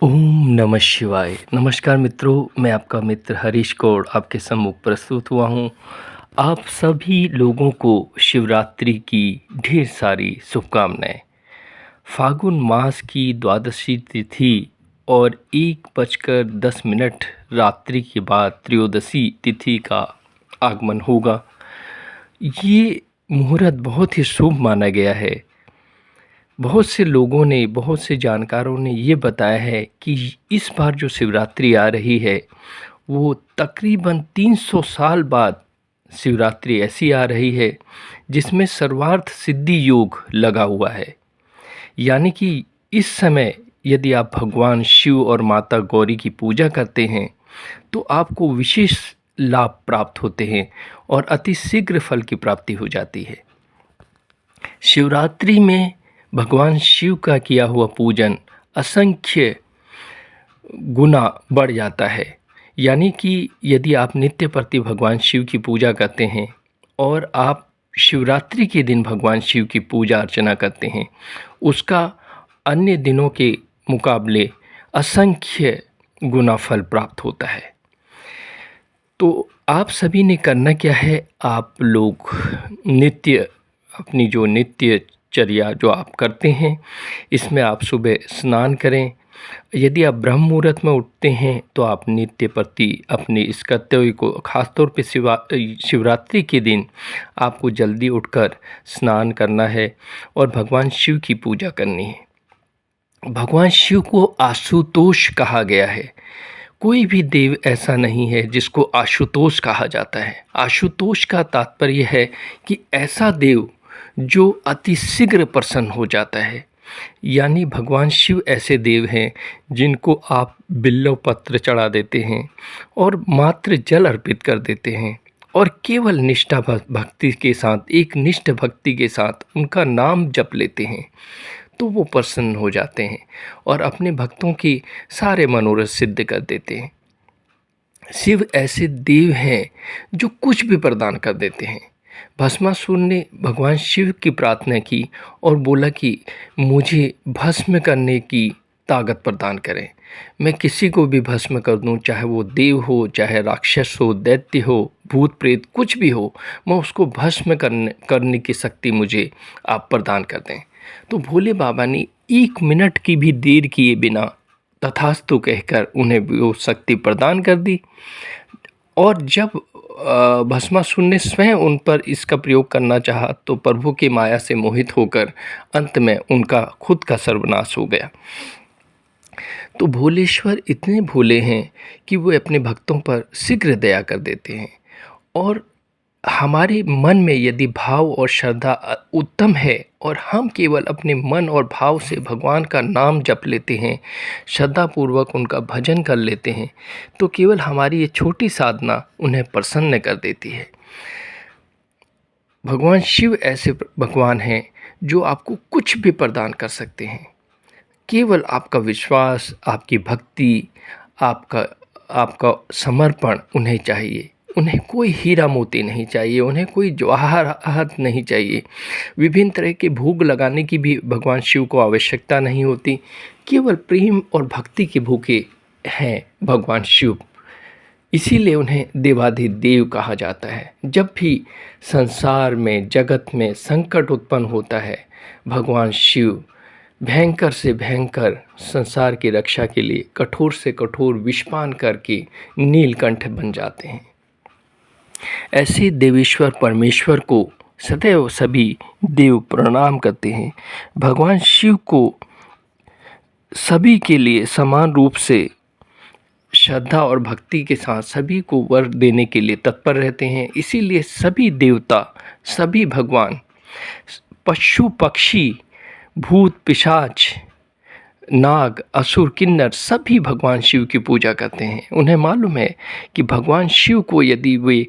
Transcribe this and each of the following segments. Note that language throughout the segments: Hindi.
ओम नमः शिवाय। नमस्कार मित्रों, मैं आपका मित्र हरीश कौड़ आपके सम्मुख प्रस्तुत हुआ हूँ। आप सभी लोगों को शिवरात्रि की ढेर सारी शुभकामनाएं। फागुन मास की द्वादशी तिथि और 1:10 रात्रि के बाद त्रयोदशी तिथि का आगमन होगा। ये मुहूर्त बहुत ही शुभ माना गया है। बहुत से लोगों ने, बहुत से जानकारों ने ये बताया है कि इस बार जो शिवरात्रि आ रही है वो तकरीबन 300 साल बाद शिवरात्रि ऐसी आ रही है जिसमें सर्वार्थ सिद्धि योग लगा हुआ है। यानी कि इस समय यदि आप भगवान शिव और माता गौरी की पूजा करते हैं तो आपको विशेष लाभ प्राप्त होते हैं और अति शीघ्र फल की प्राप्ति हो जाती है। शिवरात्रि में भगवान शिव का किया हुआ पूजन असंख्य गुना बढ़ जाता है। यानी कि यदि आप नित्य प्रति भगवान शिव की पूजा करते हैं और आप शिवरात्रि के दिन भगवान शिव की पूजा अर्चना करते हैं, उसका अन्य दिनों के मुकाबले असंख्य गुना फल प्राप्त होता है। तो आप सभी ने करना क्या है, आप लोग अपनी जो नित्यचर्या जो आप करते हैं, इसमें आप सुबह स्नान करें। यदि आप ब्रह्म मुहूर्त में उठते हैं तो आप नित्य प्रति अपने इस कर्तव्य को, खासतौर पे शिवरात्रि के दिन आपको जल्दी उठकर स्नान करना है और भगवान शिव की पूजा करनी है। भगवान शिव को आशुतोष कहा गया है। कोई भी देव ऐसा नहीं है जिसको आशुतोष कहा जाता है। आशुतोष का तात्पर्य है कि ऐसा देव जो अति शीघ्र प्रसन्न हो जाता है। यानी भगवान शिव ऐसे देव हैं जिनको आप बिल्व पत्र चढ़ा देते हैं और मात्र जल अर्पित कर देते हैं और केवल निष्ठा भक्ति के साथ, एक निष्ठ भक्ति के साथ उनका नाम जप लेते हैं तो वो प्रसन्न हो जाते हैं और अपने भक्तों की सारे मनोरथ सिद्ध कर देते हैं। शिव ऐसे देव हैं जो कुछ भी प्रदान कर देते हैं। भस्मासुर ने भगवान शिव की प्रार्थना की और बोला कि मुझे भस्म करने की ताकत प्रदान करें। मैं किसी को भी भस्म कर दूं, चाहे वो देव हो, चाहे राक्षस हो, दैत्य हो, भूत प्रेत, कुछ भी हो, मैं उसको भस्म करने की शक्ति मुझे आप प्रदान कर दें। तो भोले बाबा ने 1 मिनट की भी देर किए बिना तथास्तु कहकर उन्हें वो शक्ति प्रदान कर दी। और जब भस्मासुर ने स्वयं उन पर इसका प्रयोग करना चाहा तो प्रभु की माया से मोहित होकर अंत में उनका खुद का सर्वनाश हो गया। तो भोलेश्वर इतने भोले हैं कि वो अपने भक्तों पर शीघ्र दया कर देते हैं। और हमारे मन में यदि भाव और श्रद्धा उत्तम है और हम केवल अपने मन और भाव से भगवान का नाम जप लेते हैं, श्रद्धापूर्वक उनका भजन कर लेते हैं, तो केवल हमारी ये छोटी साधना उन्हें प्रसन्न कर देती है। भगवान शिव ऐसे भगवान हैं जो आपको कुछ भी प्रदान कर सकते हैं। केवल आपका विश्वास, आपकी भक्ति, आपका समर्पण उन्हें चाहिए। उन्हें कोई हीरा मोती नहीं चाहिए, उन्हें कोई जवाहरात नहीं चाहिए। विभिन्न तरह के भोग लगाने की भी भगवान शिव को आवश्यकता नहीं होती। केवल प्रेम और भक्ति के भूखे हैं भगवान शिव। इसीलिए उन्हें देवाधिदेव कहा जाता है। जब भी संसार में, जगत में संकट उत्पन्न होता है, भगवान शिव भयंकर से भयंकर संसार की रक्षा के लिए कठोर से कठोर विषपान करके नीलकंठ बन जाते हैं। ऐसे देवेश्वर परमेश्वर को सदैव सभी देव प्रणाम करते हैं। भगवान शिव को सभी के लिए समान रूप से श्रद्धा और भक्ति के साथ सभी को वर देने के लिए तत्पर रहते हैं। इसीलिए सभी देवता, सभी भगवान, पशु पक्षी, भूत पिशाच, नाग, असुर, किन्नर सभी भगवान शिव की पूजा करते हैं। उन्हें मालूम है कि भगवान शिव को यदि वे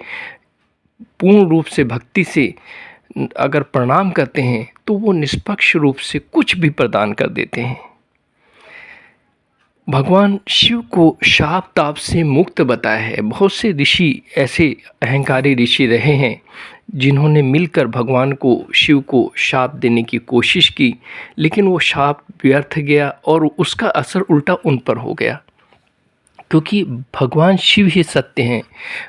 पूर्ण रूप से भक्ति से अगर प्रणाम करते हैं तो वो निष्पक्ष रूप से कुछ भी प्रदान कर देते हैं। भगवान शिव को शाप ताप से मुक्त बताया है। बहुत से ऋषि ऐसे अहंकारी ऋषि रहे हैं जिन्होंने मिलकर भगवान को शिव को शाप देने की कोशिश की, लेकिन वो शाप व्यर्थ गया और उसका असर उल्टा उन पर हो गया। क्योंकि भगवान शिव ही सत्य हैं,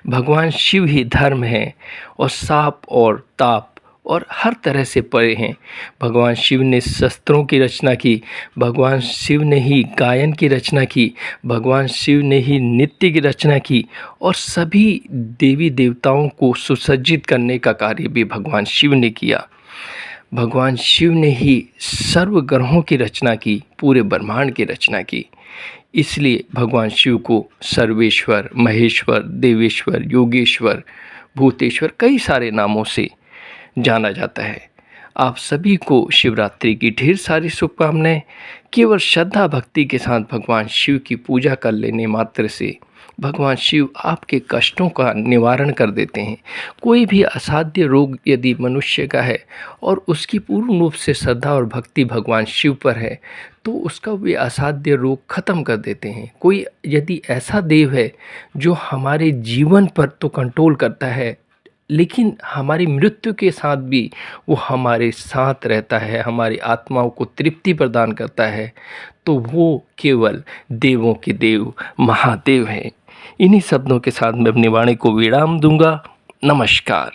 भगवान शिव ही धर्म है और साप और ताप और हर तरह से परे हैं। भगवान शिव ने शस्त्रों की रचना की, भगवान शिव ने ही गायन की रचना की, भगवान शिव ने ही नृत्य की रचना की और सभी देवी देवताओं को सुसज्जित करने का कार्य भी भगवान शिव ने किया। भगवान शिव ने ही सर्व ग्रहों की रचना की, पूरे ब्रह्मांड की रचना की। इसलिए भगवान शिव को सर्वेश्वर, महेश्वर, देवेश्वर, योगेश्वर, भूतेश्वर कई सारे नामों से जाना जाता है। आप सभी को शिवरात्रि की ढेर सारी शुभकामनाएं। केवल श्रद्धा भक्ति के साथ भगवान शिव की पूजा कर लेने मात्र से भगवान शिव आपके कष्टों का निवारण कर देते हैं। कोई भी असाध्य रोग यदि मनुष्य का है और उसकी पूर्ण रूप से श्रद्धा और भक्ति भगवान शिव पर है, तो उसका वे असाध्य रोग खत्म कर देते हैं। कोई यदि ऐसा देव है जो हमारे जीवन पर तो कंट्रोल करता है, लेकिन हमारी मृत्यु के साथ भी वो हमारे साथ रहता है, हमारी आत्माओं को तृप्ति प्रदान करता है, तो वो केवल देवों के देव महादेव हैं। इन्हीं शब्दों के साथ मैं अपनी वाणी को विराम दूंगा। नमस्कार।